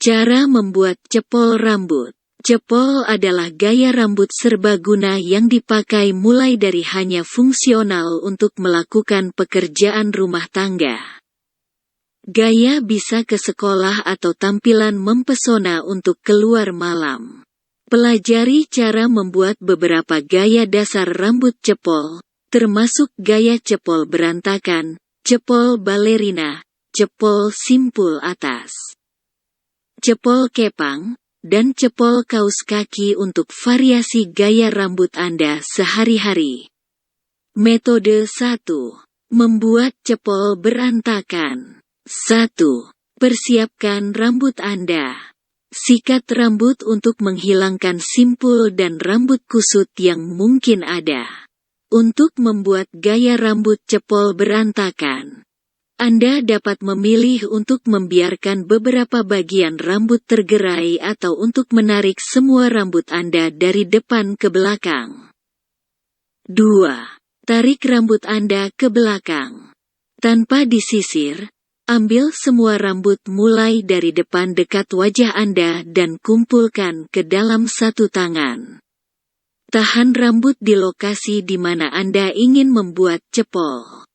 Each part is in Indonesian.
Cara membuat cepol rambut. Cepol adalah gaya rambut serbaguna yang dipakai mulai dari hanya fungsional untuk melakukan pekerjaan rumah tangga. Gaya bisa ke sekolah atau tampilan mempesona untuk keluar malam. Pelajari cara membuat beberapa gaya dasar rambut cepol, termasuk gaya cepol berantakan, cepol balerina, cepol simpul atas, cepol kepang, dan cepol kaus kaki untuk variasi gaya rambut Anda sehari-hari. Metode 1. Membuat cepol berantakan. 1. Persiapkan rambut Anda. Sikat rambut untuk menghilangkan simpul dan rambut kusut yang mungkin ada. Untuk membuat gaya rambut cepol berantakan, Anda dapat memilih untuk membiarkan beberapa bagian rambut tergerai atau untuk menarik semua rambut Anda dari depan ke belakang. 2. Tarik rambut Anda ke belakang. Tanpa disisir, ambil semua rambut mulai dari depan dekat wajah Anda dan kumpulkan ke dalam satu tangan. Tahan rambut di lokasi di mana Anda ingin membuat cepol.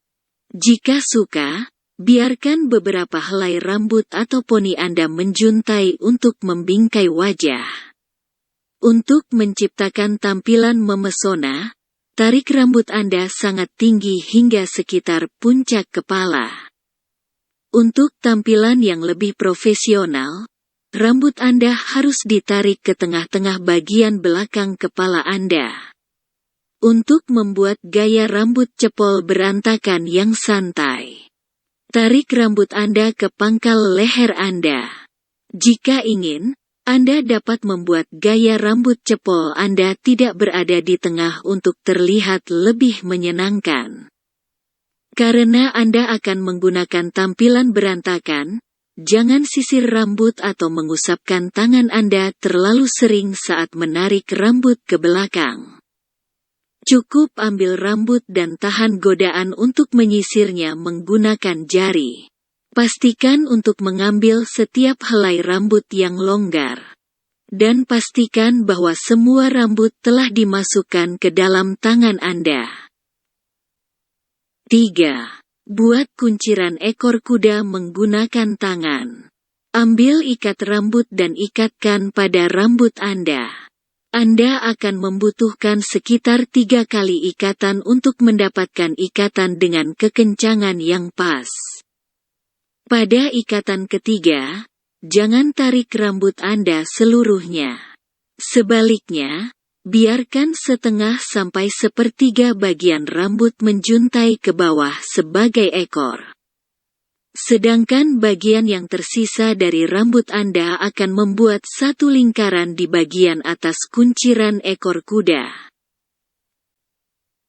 Jika suka, biarkan beberapa helai rambut atau poni Anda menjuntai untuk membingkai wajah. Untuk menciptakan tampilan memesona, tarik rambut Anda sangat tinggi hingga sekitar puncak kepala. Untuk tampilan yang lebih profesional, rambut Anda harus ditarik ke tengah-tengah bagian belakang kepala Anda. Untuk membuat gaya rambut cepol berantakan yang santai, tarik rambut Anda ke pangkal leher Anda. Jika ingin, Anda dapat membuat gaya rambut cepol Anda tidak berada di tengah untuk terlihat lebih menyenangkan. Karena Anda akan menggunakan tampilan berantakan, jangan sisir rambut atau mengusapkan tangan Anda terlalu sering saat menarik rambut ke belakang. Cukup ambil rambut dan tahan godaan untuk menyisirnya menggunakan jari. Pastikan untuk mengambil setiap helai rambut yang longgar. Dan pastikan bahwa semua rambut telah dimasukkan ke dalam tangan Anda. 3. Buat kunciran ekor kuda menggunakan tangan. Ambil ikat rambut dan ikatkan pada rambut Anda. Anda akan membutuhkan sekitar 3 kali ikatan untuk mendapatkan ikatan dengan kekencangan yang pas. Pada ikatan ketiga, jangan tarik rambut Anda seluruhnya. Sebaliknya, biarkan setengah sampai sepertiga bagian rambut menjuntai ke bawah sebagai ekor. Sedangkan bagian yang tersisa dari rambut Anda akan membuat satu lingkaran di bagian atas kunciran ekor kuda.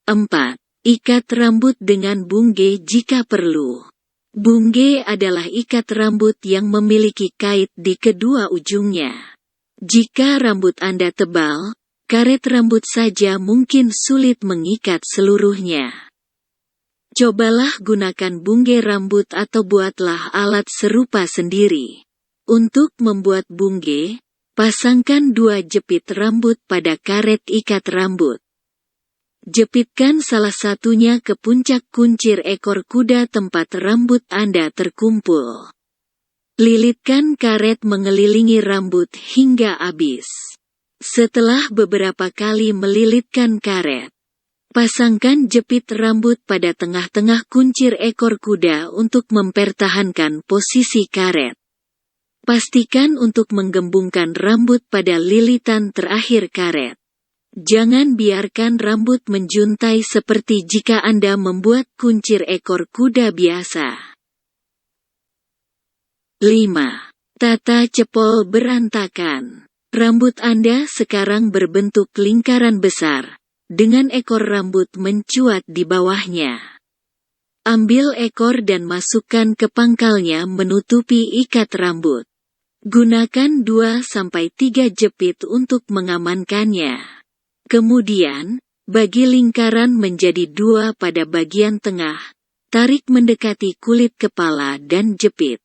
4. Ikat rambut dengan bungge jika perlu. Bungge adalah ikat rambut yang memiliki kait di kedua ujungnya. Jika rambut Anda tebal, karet rambut saja mungkin sulit mengikat seluruhnya. Cobalah gunakan bungge rambut atau buatlah alat serupa sendiri. Untuk membuat bungge, pasangkan 2 jepit rambut pada karet ikat rambut. Jepitkan salah satunya ke puncak kuncir ekor kuda tempat rambut Anda terkumpul. Lilitkan karet mengelilingi rambut hingga habis. Setelah beberapa kali melilitkan karet, pasangkan jepit rambut pada tengah-tengah kuncir ekor kuda untuk mempertahankan posisi karet. Pastikan untuk menggembungkan rambut pada lilitan terakhir karet. Jangan biarkan rambut menjuntai seperti jika Anda membuat kuncir ekor kuda biasa. 5. Tata cepol berantakan. Rambut Anda sekarang berbentuk lingkaran besar, dengan ekor rambut mencuat di bawahnya. Ambil ekor dan masukkan ke pangkalnya menutupi ikat rambut. Gunakan 2-3 jepit untuk mengamankannya. Kemudian, bagi lingkaran menjadi 2 pada bagian tengah, tarik mendekati kulit kepala dan jepit.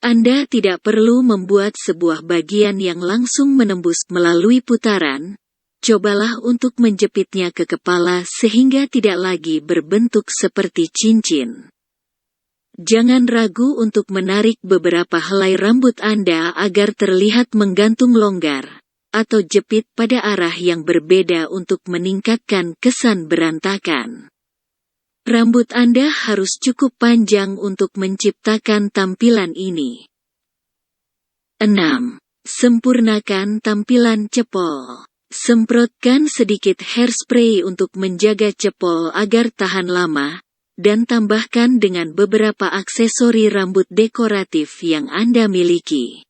Anda tidak perlu membuat sebuah bagian yang langsung menembus melalui putaran. Cobalah untuk menjepitnya ke kepala sehingga tidak lagi berbentuk seperti cincin. Jangan ragu untuk menarik beberapa helai rambut Anda agar terlihat menggantung longgar, atau jepit pada arah yang berbeda untuk meningkatkan kesan berantakan. Rambut Anda harus cukup panjang untuk menciptakan tampilan ini. 6. Sempurnakan tampilan cepol. Semprotkan sedikit hairspray untuk menjaga cepol agar tahan lama, dan tambahkan dengan beberapa aksesori rambut dekoratif yang Anda miliki.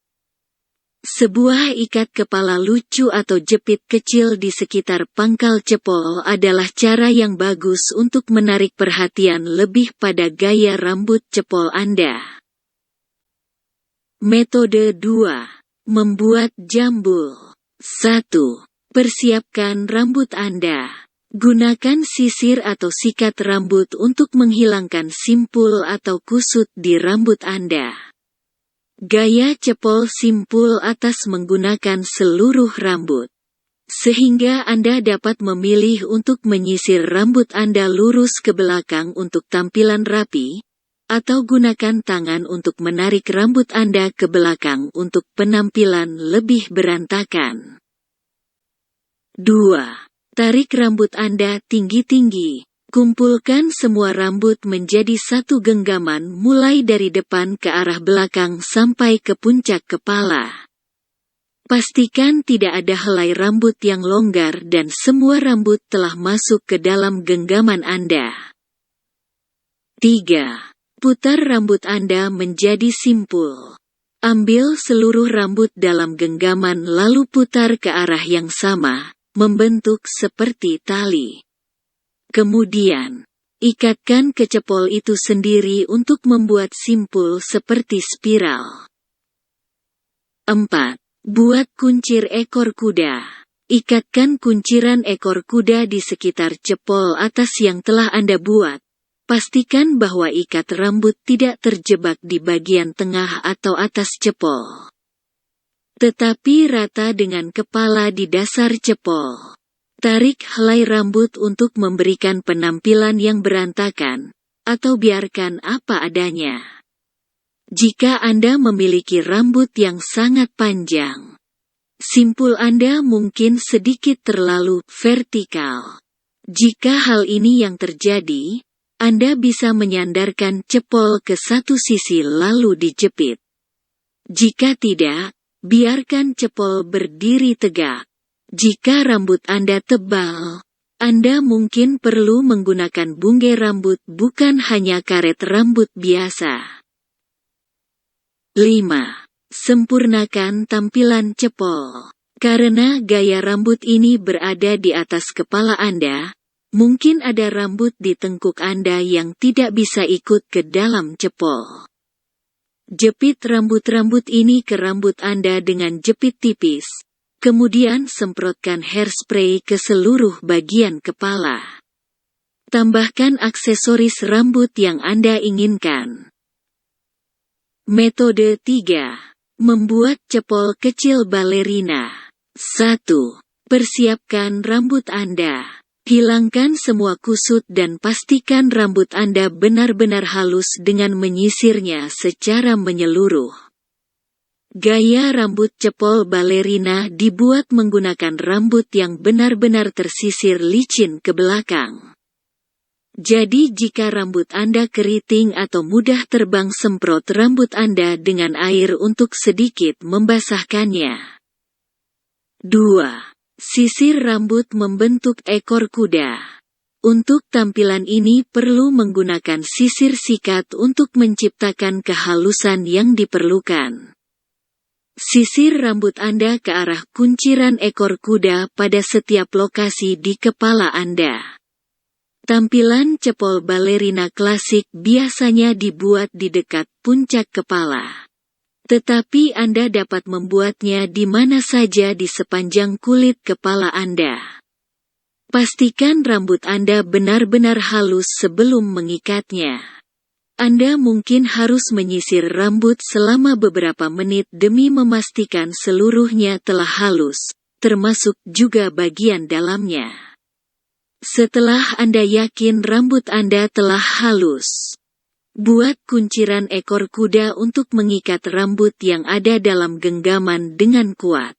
Sebuah ikat kepala lucu atau jepit kecil di sekitar pangkal cepol adalah cara yang bagus untuk menarik perhatian lebih pada gaya rambut cepol Anda. Metode 2. Membuat jambul. 1. Persiapkan rambut Anda. Gunakan sisir atau sikat rambut untuk menghilangkan simpul atau kusut di rambut Anda. Gaya cepol simpul atas menggunakan seluruh rambut. Sehingga Anda dapat memilih untuk menyisir rambut Anda lurus ke belakang untuk tampilan rapi, atau gunakan tangan untuk menarik rambut Anda ke belakang untuk penampilan lebih berantakan. 2. Tarik rambut Anda tinggi-tinggi. Kumpulkan semua rambut menjadi satu genggaman mulai dari depan ke arah belakang sampai ke puncak kepala. Pastikan tidak ada helai rambut yang longgar dan semua rambut telah masuk ke dalam genggaman Anda. 3. Putar rambut Anda menjadi simpul. Ambil seluruh rambut dalam genggaman lalu putar ke arah yang sama, membentuk seperti tali. Kemudian, ikatkan ke cepol itu sendiri untuk membuat simpul seperti spiral. 4. Buat kuncir ekor kuda. Ikatkan kunciran ekor kuda di sekitar cepol atas yang telah Anda buat. Pastikan bahwa ikat rambut tidak terjebak di bagian tengah atau atas cepol, tetapi rata dengan kepala di dasar cepol. Tarik helai rambut untuk memberikan penampilan yang berantakan, atau biarkan apa adanya. Jika Anda memiliki rambut yang sangat panjang, simpul Anda mungkin sedikit terlalu vertikal. Jika hal ini yang terjadi, Anda bisa menyandarkan cepol ke satu sisi lalu dijepit. Jika tidak, biarkan cepol berdiri tegak. Jika rambut Anda tebal, Anda mungkin perlu menggunakan bungge rambut bukan hanya karet rambut biasa. 5. Sempurnakan tampilan cepol. Karena gaya rambut ini berada di atas kepala Anda, mungkin ada rambut di tengkuk Anda yang tidak bisa ikut ke dalam cepol. Jepit rambut-rambut ini ke rambut Anda dengan jepit tipis. Kemudian semprotkan hairspray ke seluruh bagian kepala. Tambahkan aksesoris rambut yang Anda inginkan. Metode 3. Membuat cepol kecil balerina. 1. Persiapkan rambut Anda. Hilangkan semua kusut dan pastikan rambut Anda benar-benar halus dengan menyisirnya secara menyeluruh. Gaya rambut cepol balerina dibuat menggunakan rambut yang benar-benar tersisir licin ke belakang. Jadi jika rambut Anda keriting atau mudah terbang, semprot rambut Anda dengan air untuk sedikit membasahkannya. 2. Sisir rambut membentuk ekor kuda. Untuk tampilan ini perlu menggunakan sisir sikat untuk menciptakan kehalusan yang diperlukan. Sisir rambut Anda ke arah kunciran ekor kuda pada setiap lokasi di kepala Anda. Tampilan cepol balerina klasik biasanya dibuat di dekat puncak kepala. Tetapi Anda dapat membuatnya di mana saja di sepanjang kulit kepala Anda. Pastikan rambut Anda benar-benar halus sebelum mengikatnya. Anda mungkin harus menyisir rambut selama beberapa menit demi memastikan seluruhnya telah halus, termasuk juga bagian dalamnya. Setelah Anda yakin rambut Anda telah halus, buat kunciran ekor kuda untuk mengikat rambut yang ada dalam genggaman dengan kuat.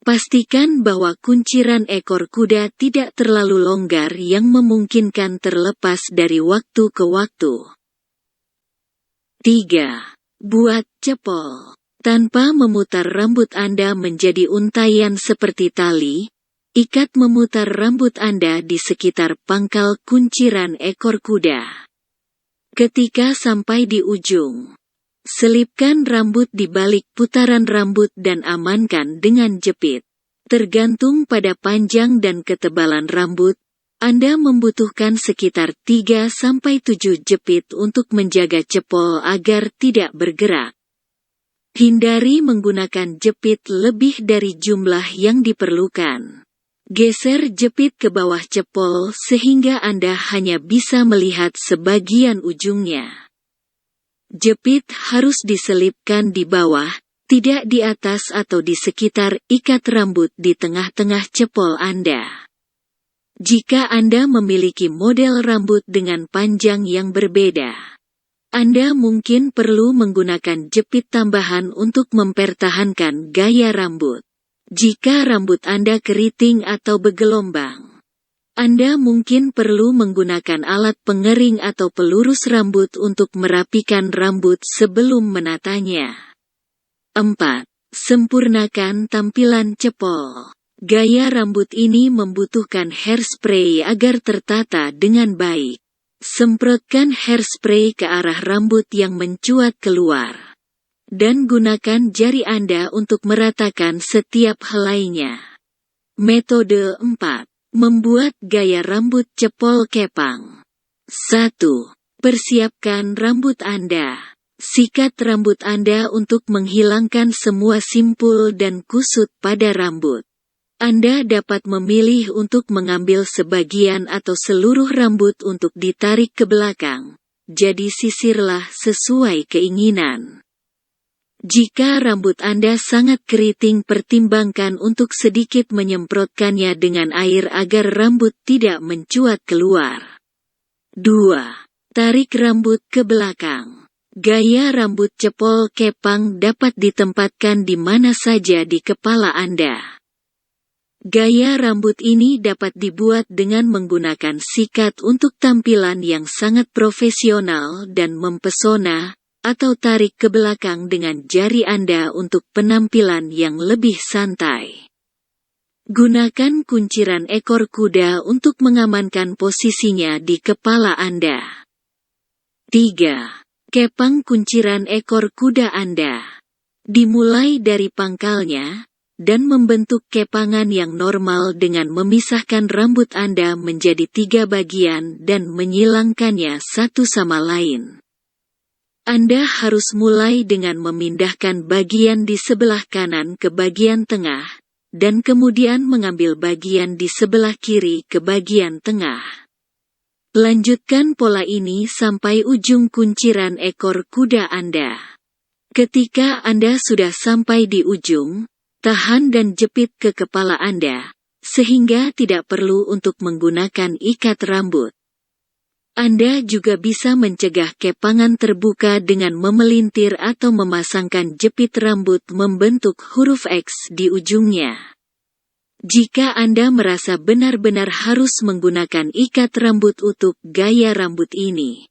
Pastikan bahwa kunciran ekor kuda tidak terlalu longgar yang memungkinkan terlepas dari waktu ke waktu. 3. Buat cepol. Tanpa memutar rambut Anda menjadi untaian seperti tali, ikat memutar rambut Anda di sekitar pangkal kunciran ekor kuda. Ketika sampai di ujung, selipkan rambut di balik putaran rambut dan amankan dengan jepit. Tergantung pada panjang dan ketebalan rambut, Anda membutuhkan sekitar 3-7 jepit untuk menjaga cepol agar tidak bergerak. Hindari menggunakan jepit lebih dari jumlah yang diperlukan. Geser jepit ke bawah cepol sehingga Anda hanya bisa melihat sebagian ujungnya. Jepit harus diselipkan di bawah, tidak di atas atau di sekitar ikat rambut di tengah-tengah cepol Anda. Jika Anda memiliki model rambut dengan panjang yang berbeda, Anda mungkin perlu menggunakan jepit tambahan untuk mempertahankan gaya rambut. Jika rambut Anda keriting atau bergelombang, Anda mungkin perlu menggunakan alat pengering atau pelurus rambut untuk merapikan rambut sebelum menatanya. 4. Sempurnakan tampilan cepol. Gaya rambut ini membutuhkan hairspray agar tertata dengan baik. Semprotkan hairspray ke arah rambut yang mencuat keluar. Dan gunakan jari Anda untuk meratakan setiap helainya. Metode 4. Membuat gaya rambut cepol kepang. 1. Persiapkan rambut Anda. Sikat rambut Anda untuk menghilangkan semua simpul dan kusut pada rambut. Anda dapat memilih untuk mengambil sebagian atau seluruh rambut untuk ditarik ke belakang, jadi sisirlah sesuai keinginan. Jika rambut Anda sangat keriting, pertimbangkan untuk sedikit menyemprotkannya dengan air agar rambut tidak mencuat keluar. 2. Tarik rambut ke belakang. Gaya rambut cepol kepang dapat ditempatkan di mana saja di kepala Anda. Gaya rambut ini dapat dibuat dengan menggunakan sikat untuk tampilan yang sangat profesional dan mempesona, atau tarik ke belakang dengan jari Anda untuk penampilan yang lebih santai. Gunakan kunciran ekor kuda untuk mengamankan posisinya di kepala Anda. 3. Kepang kunciran ekor kuda Anda. Dimulai dari pangkalnya, dan membentuk kepangan yang normal dengan memisahkan rambut Anda menjadi 3 bagian dan menyilangkannya satu sama lain. Anda harus mulai dengan memindahkan bagian di sebelah kanan ke bagian tengah, dan kemudian mengambil bagian di sebelah kiri ke bagian tengah. Lanjutkan pola ini sampai ujung kunciran ekor kuda Anda. Ketika Anda sudah sampai di ujung, tahan dan jepit ke kepala Anda, sehingga tidak perlu untuk menggunakan ikat rambut. Anda juga bisa mencegah kepangan terbuka dengan memelintir atau memasangkan jepit rambut membentuk huruf X di ujungnya. Jika Anda merasa benar-benar harus menggunakan ikat rambut untuk gaya rambut ini,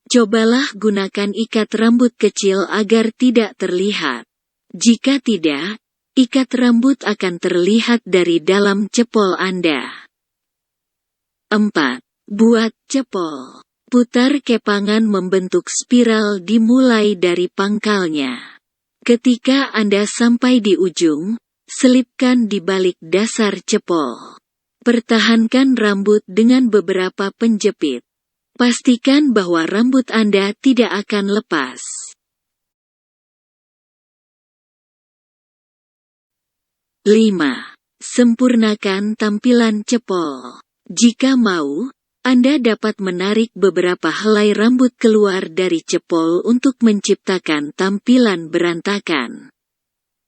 cobalah gunakan ikat rambut kecil agar tidak terlihat. Jika tidak, ikat rambut akan terlihat dari dalam cepol Anda. 4. Buat cepol. Putar kepangan membentuk spiral dimulai dari pangkalnya. Ketika Anda sampai di ujung, selipkan di balik dasar cepol. Pertahankan rambut dengan beberapa penjepit. Pastikan bahwa rambut Anda tidak akan lepas. 5. Sempurnakan tampilan cepol. Jika mau, Anda dapat menarik beberapa helai rambut keluar dari cepol untuk menciptakan tampilan berantakan.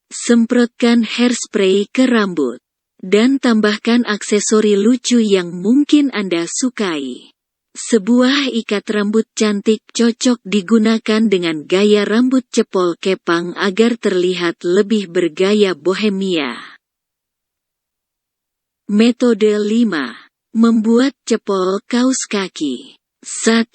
Semprotkan hairspray ke rambut. Dan tambahkan aksesori lucu yang mungkin Anda sukai. Sebuah ikat rambut cantik cocok digunakan dengan gaya rambut cepol kepang agar terlihat lebih bergaya bohemia. Metode 5. Membuat cepol kaus kaki. 1.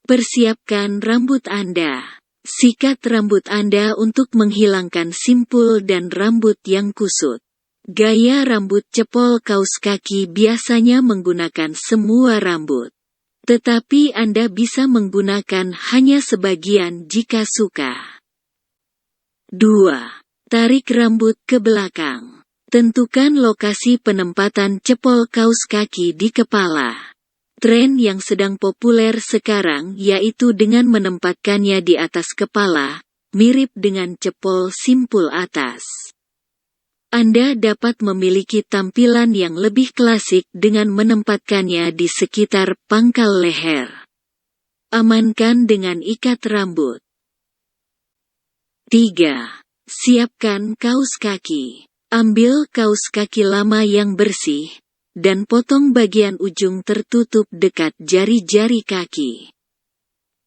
Persiapkan rambut Anda. Sikat rambut Anda untuk menghilangkan simpul dan rambut yang kusut. Gaya rambut cepol kaus kaki biasanya menggunakan semua rambut. Tetapi Anda bisa menggunakan hanya sebagian jika suka. 2. Tarik rambut ke belakang. Tentukan lokasi penempatan cepol kaus kaki di kepala. Tren yang sedang populer sekarang yaitu dengan menempatkannya di atas kepala, mirip dengan cepol simpul atas. Anda dapat memiliki tampilan yang lebih klasik dengan menempatkannya di sekitar pangkal leher. Amankan dengan ikat rambut. 3. Siapkan kaus kaki. Ambil kaus kaki lama yang bersih, dan potong bagian ujung tertutup dekat jari-jari kaki.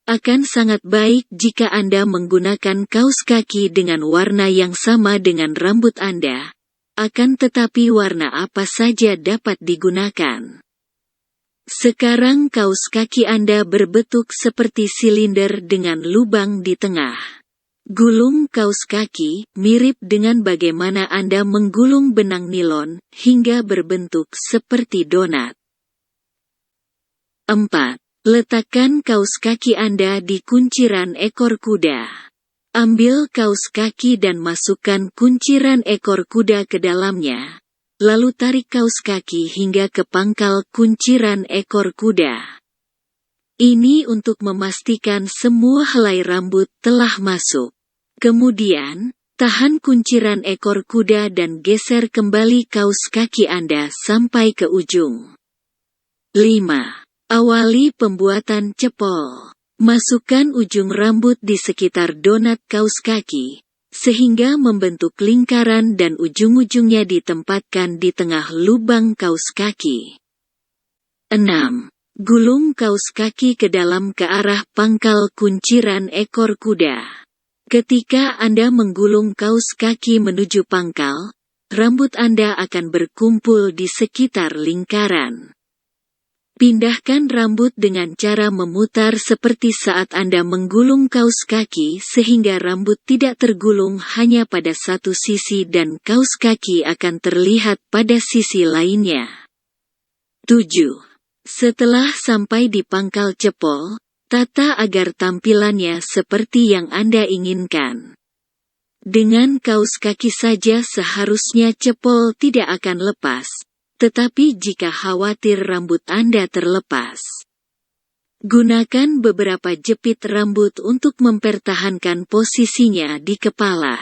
Akan sangat baik jika Anda menggunakan kaus kaki dengan warna yang sama dengan rambut Anda. Akan tetapi warna apa saja dapat digunakan. Sekarang kaus kaki Anda berbentuk seperti silinder dengan lubang di tengah. Gulung kaus kaki mirip dengan bagaimana Anda menggulung benang nilon hingga berbentuk seperti donat. 4. Letakkan kaus kaki Anda di kunciran ekor kuda. Ambil kaus kaki dan masukkan kunciran ekor kuda ke dalamnya, lalu tarik kaus kaki hingga ke pangkal kunciran ekor kuda. Ini untuk memastikan semua helai rambut telah masuk. Kemudian, tahan kunciran ekor kuda dan geser kembali kaus kaki Anda sampai ke ujung. 5. Awali pembuatan cepol. Masukkan ujung rambut di sekitar donat kaus kaki, sehingga membentuk lingkaran dan ujung-ujungnya ditempatkan di tengah lubang kaus kaki. 6. Gulung kaus kaki ke dalam ke arah pangkal kunciran ekor kuda. Ketika Anda menggulung kaus kaki menuju pangkal, rambut Anda akan berkumpul di sekitar lingkaran. Pindahkan rambut dengan cara memutar seperti saat Anda menggulung kaus kaki sehingga rambut tidak tergulung hanya pada satu sisi dan kaus kaki akan terlihat pada sisi lainnya. 7. Setelah sampai di pangkal cepol, tata agar tampilannya seperti yang Anda inginkan. Dengan kaus kaki saja seharusnya cepol tidak akan lepas. Tetapi jika khawatir rambut Anda terlepas, gunakan beberapa jepit rambut untuk mempertahankan posisinya di kepala.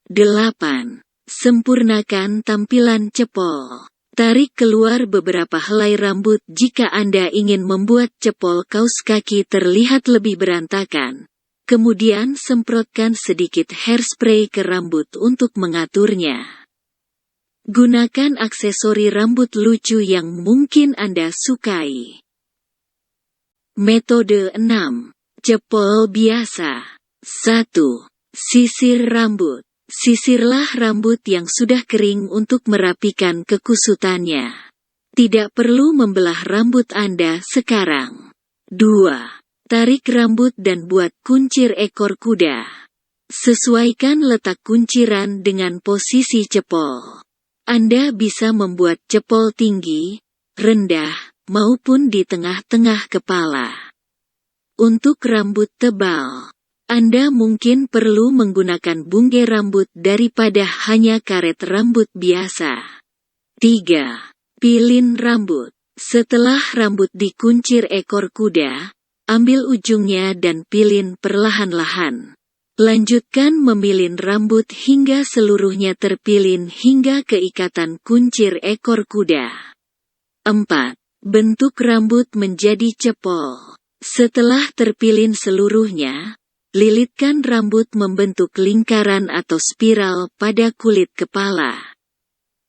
8. Sempurnakan tampilan cepol. Tarik keluar beberapa helai rambut jika Anda ingin membuat cepol kaus kaki terlihat lebih berantakan. Kemudian semprotkan sedikit hairspray ke rambut untuk mengaturnya. Gunakan aksesori rambut lucu yang mungkin Anda sukai. Metode 6. Cepol biasa. 1. Sisir rambut. Sisirlah rambut yang sudah kering untuk merapikan kekusutannya. Tidak perlu membelah rambut Anda sekarang. 2. Tarik rambut dan buat kuncir ekor kuda. Sesuaikan letak kunciran dengan posisi cepol. Anda bisa membuat cepol tinggi, rendah, maupun di tengah-tengah kepala. Untuk rambut tebal, Anda mungkin perlu menggunakan bungge rambut daripada hanya karet rambut biasa. 3. Pilin rambut. Setelah rambut dikuncir ekor kuda, ambil ujungnya dan pilin perlahan-lahan. Lanjutkan memilin rambut hingga seluruhnya terpilin hingga ke ikatan kuncir ekor kuda. 4. Bentuk rambut menjadi cepol. Setelah terpilin seluruhnya, lilitkan rambut membentuk lingkaran atau spiral pada kulit kepala.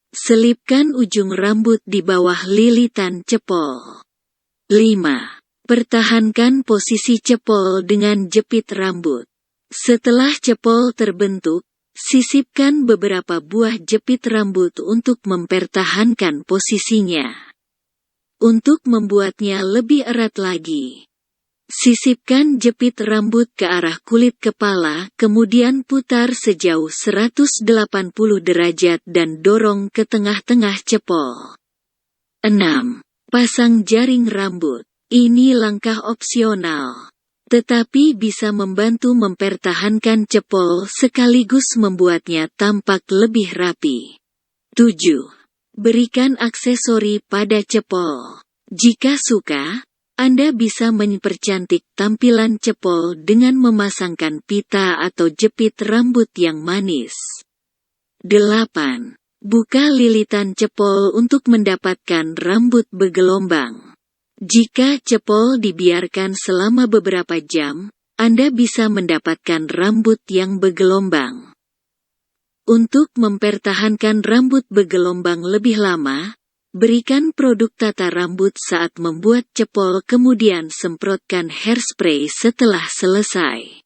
Selipkan ujung rambut di bawah lilitan cepol. 5. Pertahankan posisi cepol dengan jepit rambut. Setelah cepol terbentuk, sisipkan beberapa buah jepit rambut untuk mempertahankan posisinya. Untuk membuatnya lebih erat lagi, sisipkan jepit rambut ke arah kulit kepala, kemudian putar sejauh 180 derajat dan dorong ke tengah-tengah cepol. 6. Pasang jaring rambut. Ini langkah opsional, tetapi bisa membantu mempertahankan cepol sekaligus membuatnya tampak lebih rapi. 7. Berikan aksesori pada cepol. Jika suka, Anda bisa mempercantik tampilan cepol dengan memasangkan pita atau jepit rambut yang manis. 8. Buka lilitan cepol untuk mendapatkan rambut bergelombang. Jika cepol dibiarkan selama beberapa jam, Anda bisa mendapatkan rambut yang bergelombang. Untuk mempertahankan rambut bergelombang lebih lama, berikan produk tata rambut saat membuat cepol kemudian semprotkan hairspray setelah selesai.